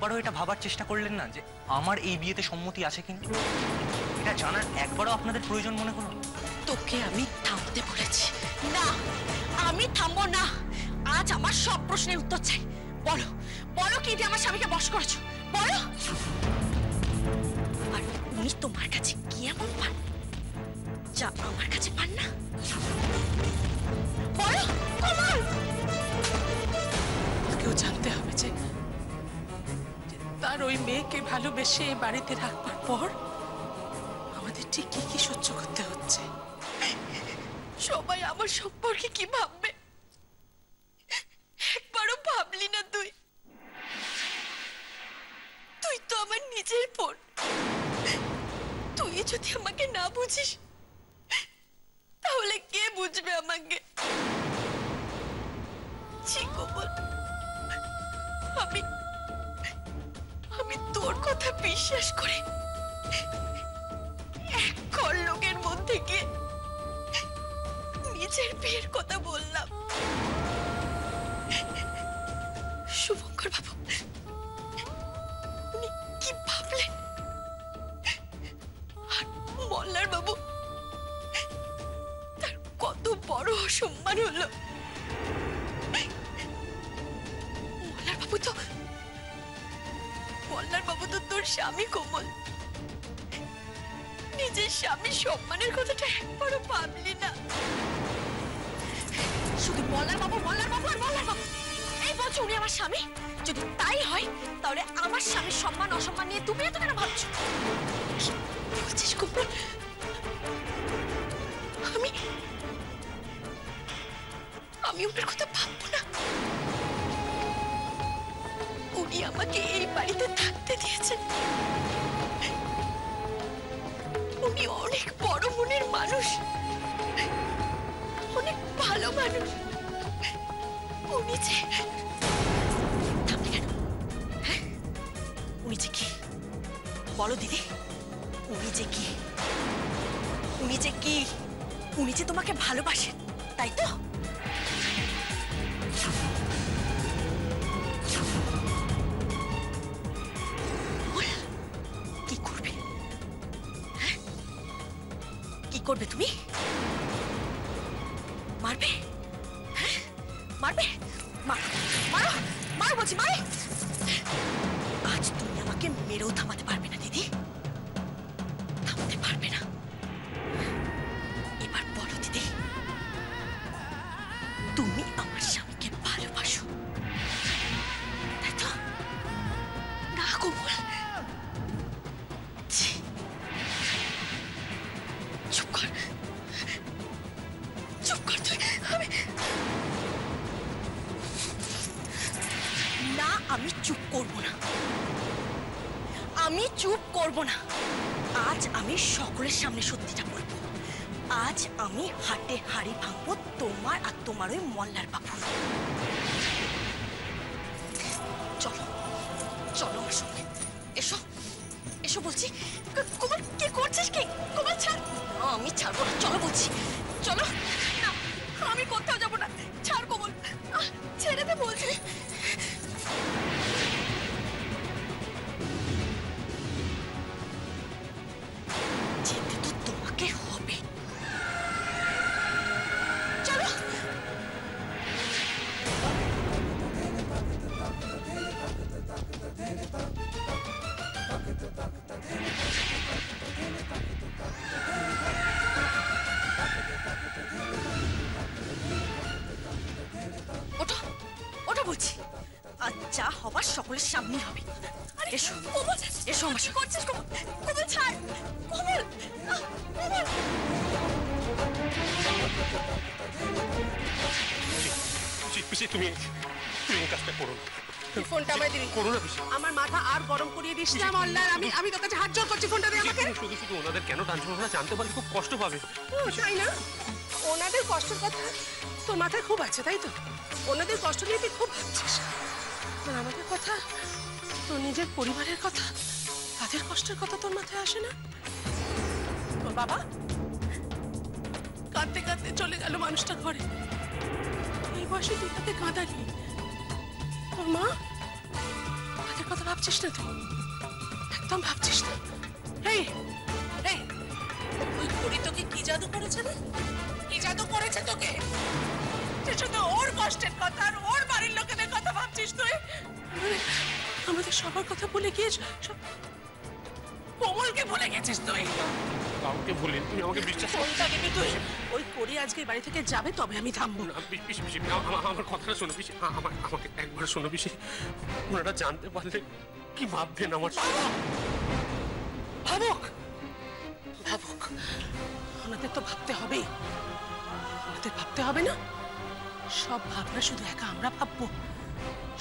একবারও এটা ভাবার চেষ্টা করলেন না যে আমার এই বিয়েতে সম্মতি আছে কিনা? এটা জানার একবারও আপনাদের প্রয়োজন মনে হলো? তোকে আমি থামতে বলেছি না, আমি থামবো না। আজ আমার সব প্রশ্নের উত্তর চাই। বলো বলো, কি দিয়ে আমার স্বামীকে বশ করেছো বলো। আর উনি তোমার কাছে কি এমন পান যা আমার কাছে পান না? বলো কমল। কেউ জানতে হবে যে তার ওই মেয়েকে ভালোবেসে বাড়িতে রাখবার পর আমাদের ঠিক কি কি সহ্য করতে হচ্ছে। সবাই আমার সম্পর্কে কি ভাববে একবারও ভাবলি না তুই? তুই তো আমার নিজের বোন। তুই যদি আমাকে না বুঝিস তাহলে কে বুঝবে আমাকে? আমি তোর কথা বিশ্বাস করে এক ঘর লোকের মধ্যে গিয়ে নিজের বিয়ের কথা বললাম। শুভঙ্কর বাবু উনি কি ভাবলেন? আর মল্লার বাবু তার কত বড় অসম্মান হলো। মল্লার বাবু তো তোর স্বামী কোমল। নিজের স্বামীর সম্মানের কথাটা একবারও ভাবলি না? শুধু মল্লার বাবু আর মল্লার বাবু এই বলছো উনি আমার স্বামী? যদি তাই হয় তাহলে আমার স্বামীর সম্মান অসম্মান নিয়ে তুমি এত কেন ভাবছো? কি বলছিস কোমল? আমি ওনার কথা ভাববো না? উনি আমাকে এই বাড়িতে থাকতে দিয়েছেন। উনি অনেক বড় মনের মানুষ, অনেক ভালো মানুষ। উনি যে থামলে কেন? হ্যাঁ, উনি যে কি বলো দিদি? উনি যে কি? উনি যে তোমাকে ভালোবাসেন, তাই তো? করবে তুমি? মারবে? হ্যাঁ মারবে? মারো মারো মারো বলছি, মারে। আজ তুমি আমাকে মেরেও থামাতে পারবে না দিদি, থামাতে পারবে না। এবার বলো দিদি, তুমি আমার স্বামীকে ভালোবাসো তাই তো? না কোমল, আমি চুপ করব না, আমি চুপ করব না। আজ আমি সকলের সামনে সত্যিটা বলবো। আজ আমি হাটে হাড়ি ভাঙবো তোমার আর তোমার ওই মল্লার বাবুর। চলো চলো আমার সঙ্গে, এসো এসো বলছি। কোমল কি করছিস? কি কোমল ছাড়। আমি ছাড়বো না, চলো বলছি, চলো। না আমি কোথাও যাবো না, ছাড় কোমল, ছেড়ে দে বলছি। যেতে তো তোমাকে হবে, চলো। ওঠো ওঠো বলছি, আর যা হবার সকলের সামনেই হবে। এসো এসো আমার সাথে। করছিস কোমল? কোমল ছাড়, কোমল কোমল। পিসি তুমি এই কাজটা করো না। ফোনটা আমায় দিবি? করো না পিসি। আমার মাথা আর গরম করিয়ে দিস না মল্লার। আমি তোর কাছে হাত জোড় করছি, ফোনটা দে আমাকে। শুধু শুধু ওনাদের কেন টানছো? ওনারা জানতে পারলে খুব কষ্ট পাবে। তাই না? ওনাদের কষ্টের কথা তোর মাথায় খুব আছে তাই তো? ওনাদের কষ্ট নিয়ে তুই খুব ভাবছিস। আর আমাদের কথা, তোর নিজের পরিবারের কথা, তাদের কষ্টের কথা তোর মাথায় আসে না? তোর বাবা কাঁদতে কাঁদতে চলে গেল মানুষটা ঘরে, এই বয়সে তুই তাকে কাঁদালি। তোর মা তাদের পরিবারের কথা ভাবছিস না তুই? একদম ভাবছিস না? এই এই ওই ঘড়ি তোকে কি জাদু করেছে রে? কি জাদু করেছে তোকে? যে শুধু ওর কষ্টের কথা আর ওর বাড়ির লোকেদের কথা ভাবছিস তুই? আমাদের সবার কথা ভুলে গিয়েছ, কোমলকে ভুলে গেছিস তুই। কাউকে বলি তুমি আমাকে বিশ্বাস করো। কোনটা দিবি তুই? ওই করি আজকে বাড়ি থেকে যাবে, তবে আমি থামবো না। না, পিসি পিসি আমার কথাটা শোনো পিসি, আমাকে একবার শোনো পিসি। ওনারা জানতে পারলে কি ভাববেন আমার? ভাবুক ভাবুক, ওনাদের তো ভাবতে হবেই। ওনাদের ভাবতে হবে না? সব ভাবনা শুধু একা আমরা ভাববো?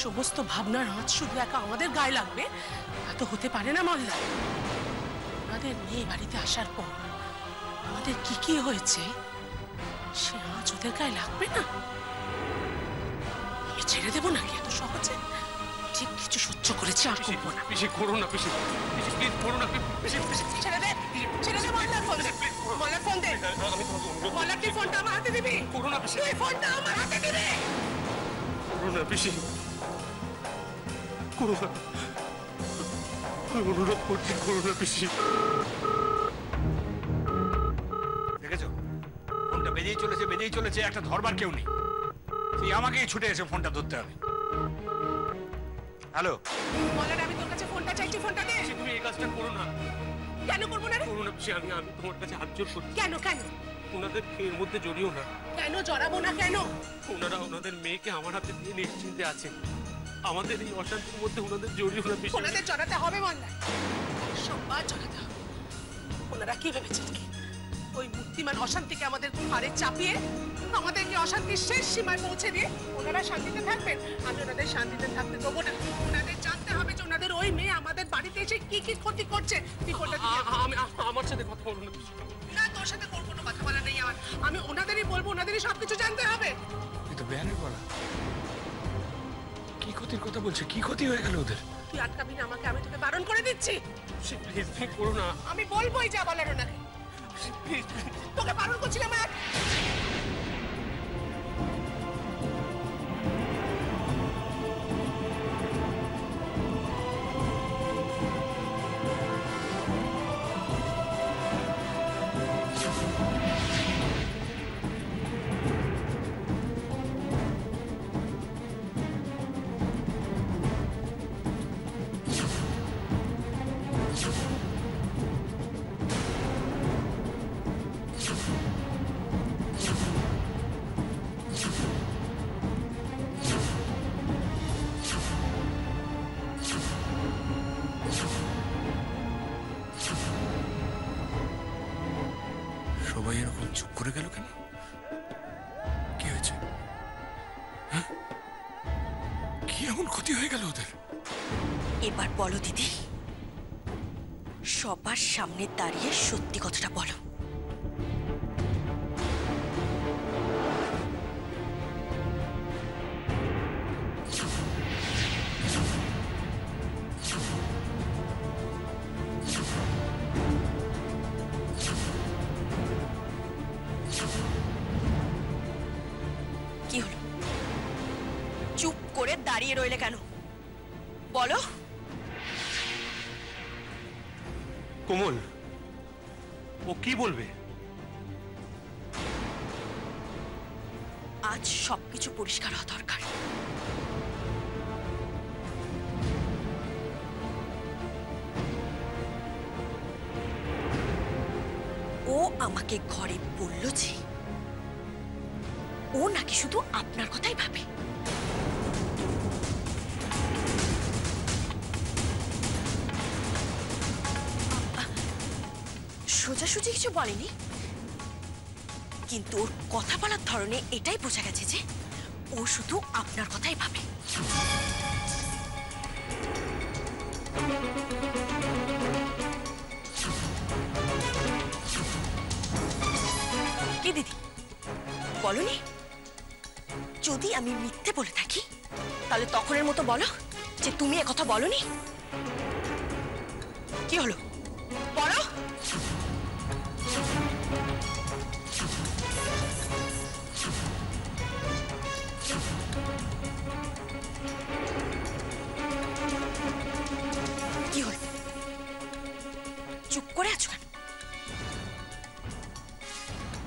সমস্ত ভাবনার আঁচ শুধু একা আমাদের গায়ে লাগবে? তা তো হতে পারে না মল্লা। আমাদের মেয়ে বাড়িতে আসার পর আমাদের কি কি হয়েছে সে আঁচ ওদের গায়ে লাগবে না? আমি ছেড়ে দেবো নাকি এত সহজে? ঠিক কিছু সহ্য করেছি, আর করবো না। পিসি করো না পিসি, পিসি প্লিজ করো না পিসি পিসি। ছেড়ে দে, ছেড়ে দে, মল্লার ফোন দে, মল্লার ফোন দে। আমি তোমাকে অনুরোধ মল্লার তুই ফোনটা আমার হাতে দিবি? করো না পিসি, তুই ফোনটা আমার হাতে দিবি? করো না পিসি, করো না। আমি অনুরোধ করছি, করো না পিসি। দেখেছো ফোনটা বেজেই চলেছে, একটা ধরবার কেউ নেই। সেই আমাকেই ছুটে এসে ফোনটা ধরতে হবে। হ্যালো, মল্লার, আমি তোর কাছে ফোনটা চাইছি, ফোনটা দে। পিসি, তুমি এই কাজটা করো না, কেন করবো না রে? করো না পিসি। আমি তোমার কাছে হাত জোর করছি, কেন কেন ওনাদের এর মধ্যে জড়িও না। কেন জড়াবো না কেন? ওনারা ওনাদের মেয়েকে আমার হাতে দিয়ে নিশ্চিন্তে আছে। আমাদের এই অশান্তির মধ্যে ওনাদের জড়িও না পিসি। ওনাদের জড়াতে হবে মল্লার, সববার জড়াতে হবে। ওনারা কি ভেবেছেন কি ওই মূর্তিমান অশান্তিকে আমাদের ঘাড়ে চাপিয়ে আমাদেরকে অশান্তির শেষ সীমায় পৌঁছে দিয়ে ওনারা শান্তিতে থাকবেন? আমি ওনাদের শান্তিতে থাকতে দেবো না। ওনাদের জানতে হবে যে ওনাদের ওই মেয়ে আমাদের বাড়িতে এসে কি কি ক্ষতি করছে। তুই ফোনটা দিয়ে দে। আমি আমার সাথে কথা বলো না পিসি। না, তোর সাথে কোনো কথা বলা নেই আমার। আমি ওনাদেরই বলবো, ওনাদেরই সবকিছু জানতে হবে। এ তো বেয়ানের বলা। কি ক্ষতির কথা বলছে? কি ক্ষতি হয়ে গেল ওদের? তুই আটকাবি না আমাকে, আমি তোকে বারণ করে দিচ্ছি। প্লিজ তুমি করো না। আমি বলবোই যা বলার ওনাকে। প্লিজ তোকে বারণ করছিলাম। সবাই এরকম চুপ করে গেল কেন? কি হয়েছে? হ্যাঁ? কি এমন ক্ষতি হয়ে গেল ওদের? এবার বলো দিদি, সবার সামনে দাঁড়িয়ে সত্যি কথাটা বলো। কি হলো? চুপ করে দাঁড়িয়ে রইলে কেন? বলো। কোমল, ও কি বলবে? আজ সবকিছু পরিষ্কার হওয়া দরকার। ও আমাকে ঘরে বলল যে ও নাকি শুধু আপনার কথাই ভাবে। সোজাসুজি কিছু বলেনি, কিন্তু ওর কথা বলার ধরনে এটাই বোঝা গেছে যে ও শুধু আপনার কথাই ভাবে। কি দিদি, বলনি? যদি আমি মিথ্যে বলে থাকি তাহলে তখনের মতো বলো যে তুমি একথা বলনি। কি হলো, বলো।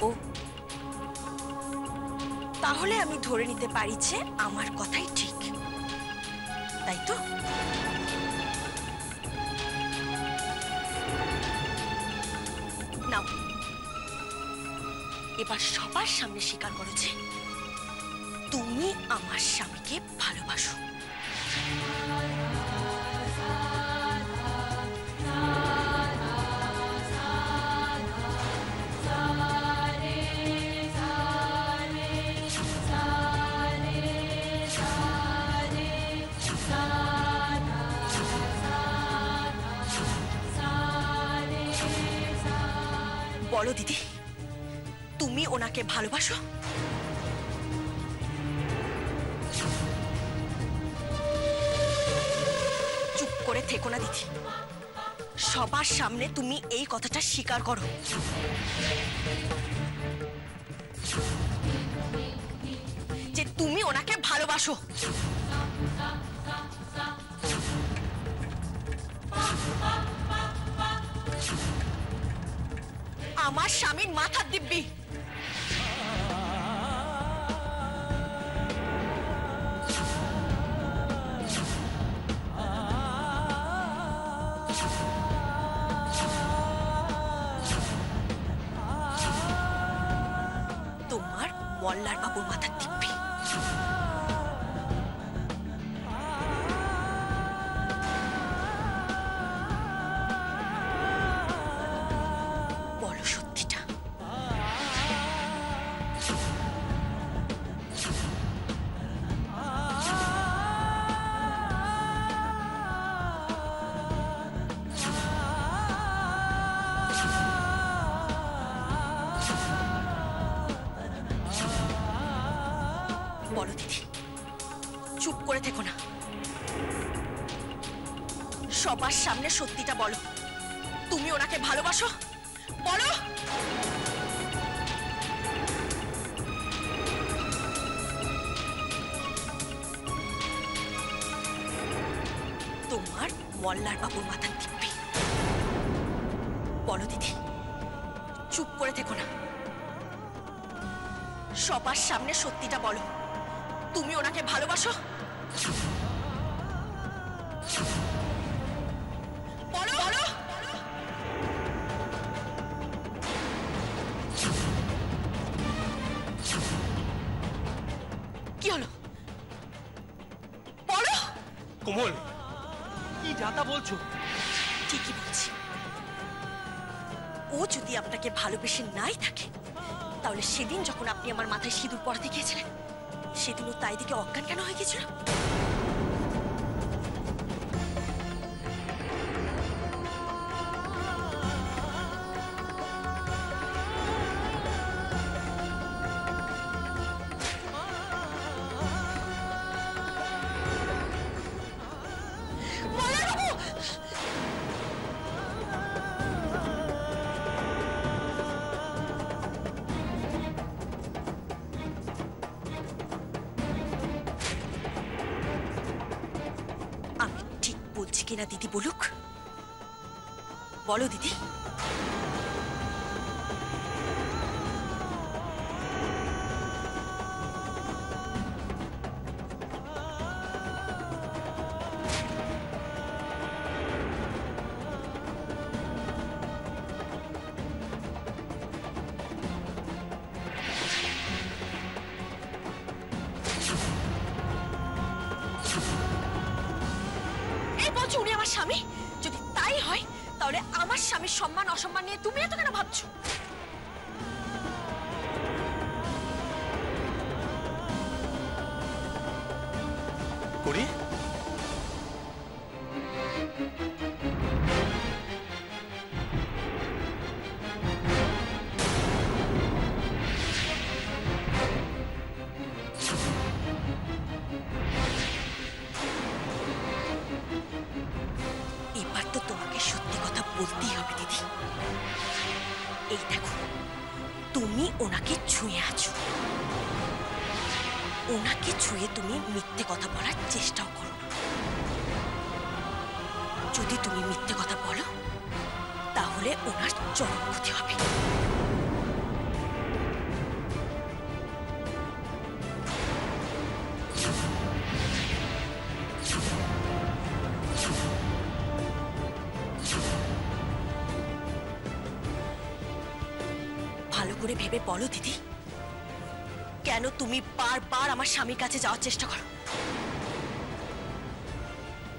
ও তাহলে আমি ধরে নিতে পারি যে আমার কথাই ঠিক, তাই তো? নাও এবার সবার সামনে স্বীকার করো যে তুমি আমার স্বামীকে ভালোবাসো। বলো দিদি, তুমি ওনাকে ভালোবাসো? চুপ করে থেকো না দিদি, সবার সামনে তুমি এই কথাটা স্বীকার করো। যে তুমি ওনাকে ভালোবাসো। আমার স্বামীর মাথার দিব্যি। তোমার মল্লার বাবুর মাথার দিব্যি। বলো সত্যিটা। বলো দিদি, চুপ করে থেকো না, সবার সামনে সত্যিটা বলো। তুমি ওনাকে ভালোবাসো? বলো। তোমার মল্লার বাবুর মাথার দিব্যি। বলো দিদি, চুপ করে থেকো না, সবার সামনে সত্যিটা বলো। তুমি ওনাকে ভালোবাসো? বলো বলো। কি হলো? বলো। কোমল, কি যাতা বলছো? ঠিকই বলছি। ও যদি আপনাকে ভালোবেসে নাই থাকে, তাহলে সেদিন যখন আপনি আমার মাথায় সিঁদুর পরাতে গিয়েছিলেন, সেদিন ও তাই দিকে অজ্ঞান কেন হয়ে গেছিল? আমি ঠিক বলছি কিনা দিদি বলুক। বলো দিদি। এই বলছো উনি আমার স্বামী? যদি তাই হয় তাহলে আমার স্বামীর সম্মান অসম্মান নিয়ে তুমি এত কেন ভাবছো? করি এবার তো তোমাকে সত্যি কথা বলতেই হবে দিদি। এই দেখো, তুমি ওনাকে ছুঁয়ে আছো। ওনাকে ছুঁয়ে তুমি মিথ্যে কথা বলার চেষ্টাও করো না। যদি তুমি মিথ্যে কথা বলো, তাহলে ওনার চরম ক্ষতি হবে। পারবে বলো দিদি? কেন তুমি বারবার আমার স্বামীর কাছে যাওয়ার চেষ্টা করো?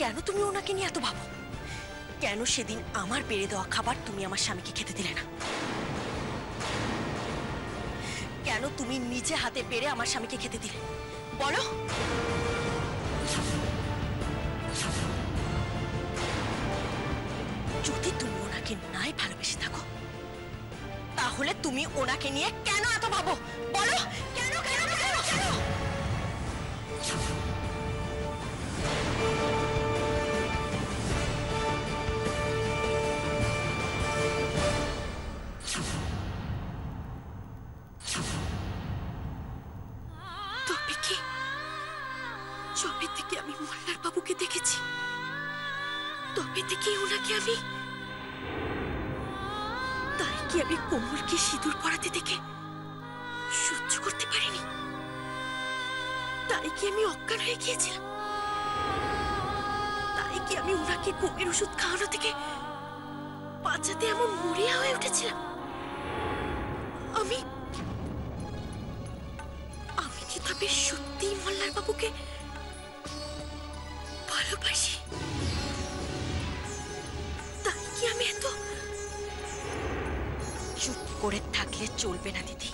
কেন তুমি ওনাকে নিয়ে এত ভাবো? কেন সেদিন আমার বেড়ে দেওয়া খাবার তুমি আমার স্বামীকে খেতে দিলে না? কেন তুমি নিজে হাতে বেড়ে আমার স্বামীকে খেতে দিলে বলো? যদি তুমি ওনাকে নাই ভালোবেসে থাকো, তাহলে তুমি ওনাকে নিয়ে কেন এত ভাবো বলো? কেন কেন কেন কেন? তবে কি যবে থেকে আমি মোল্লার বাবুকে দেখেছি, তবে থেকে ওনাকে আমি, তাই কি আমি কোমলকে সিঁদুর পরাতে দেখে সহ্য করতে পারিনি? তাই কি আমি অজ্ঞান হয়ে গিয়েছিলাম? তাই কি আমি ওনাকে ঘুমের ওষুধ খাওয়ানো থেকে বাঁচাতে এমন মরিয়া হয়ে উঠেছিলাম? আমি আমি কি তবে সত্যি মোল্লার বাবুকে ভালোবাসি? তাই কি আমি এত চুপ করে থাকলে চলবে না দিদি।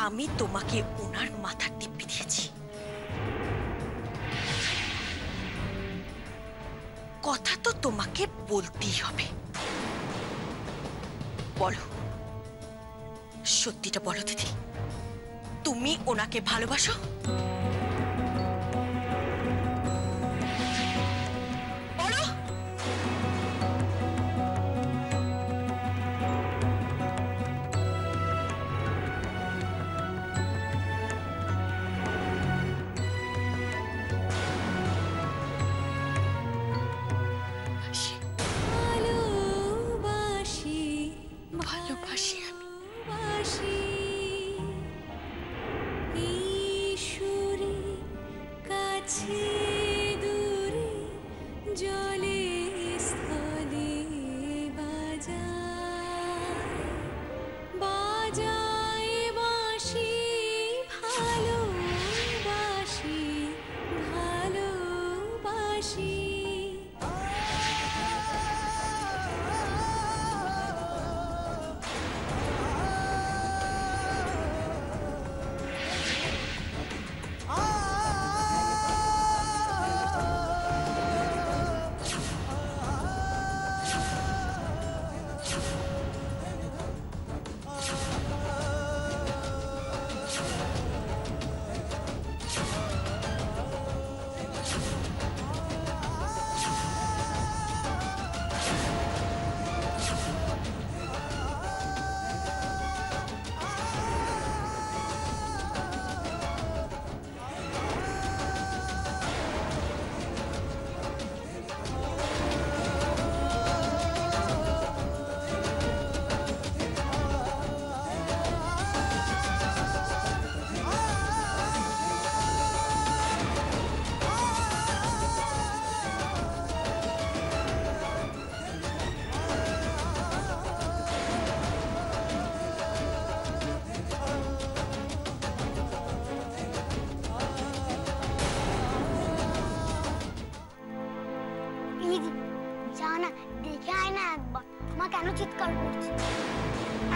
আমি তোমাকে ওনার মাথার টিপ্পি দিয়েছি, কথা তো তোমাকে বলতেই হবে। বলো, সত্যিটা বলো দিদি, তুমি ওনাকে ভালোবাসো? বলো। ভালোবাসি আমি। কেন চিৎকার করছে?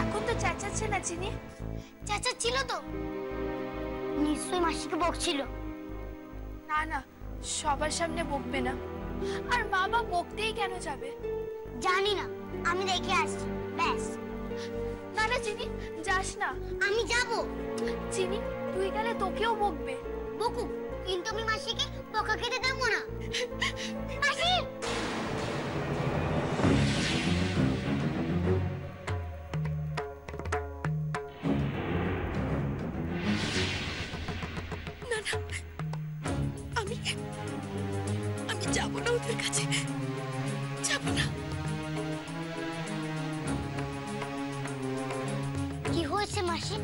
এখন তো চেঁচাচ্ছে না চিনি। চেঁচাচ্ছিল তো, নিশ্চয়ই মাসিকে বকছিল। না না, সবার সামনে বকবে না। আর বাবা বকতেই কেন যাবে? জানি না, আমি দেখে আসছি ব্যাস। না না চিনি, যাস না। আমি যাব। চিনি, তুই গেলে তোকেও বকবে। বকুক, কিন্তু আমি মাসিকে বকা খেতে দেবো না। মাসি! না না, আমি যাবো না ওদের কাছে, যাবো না। কি হয়েছে মাসি?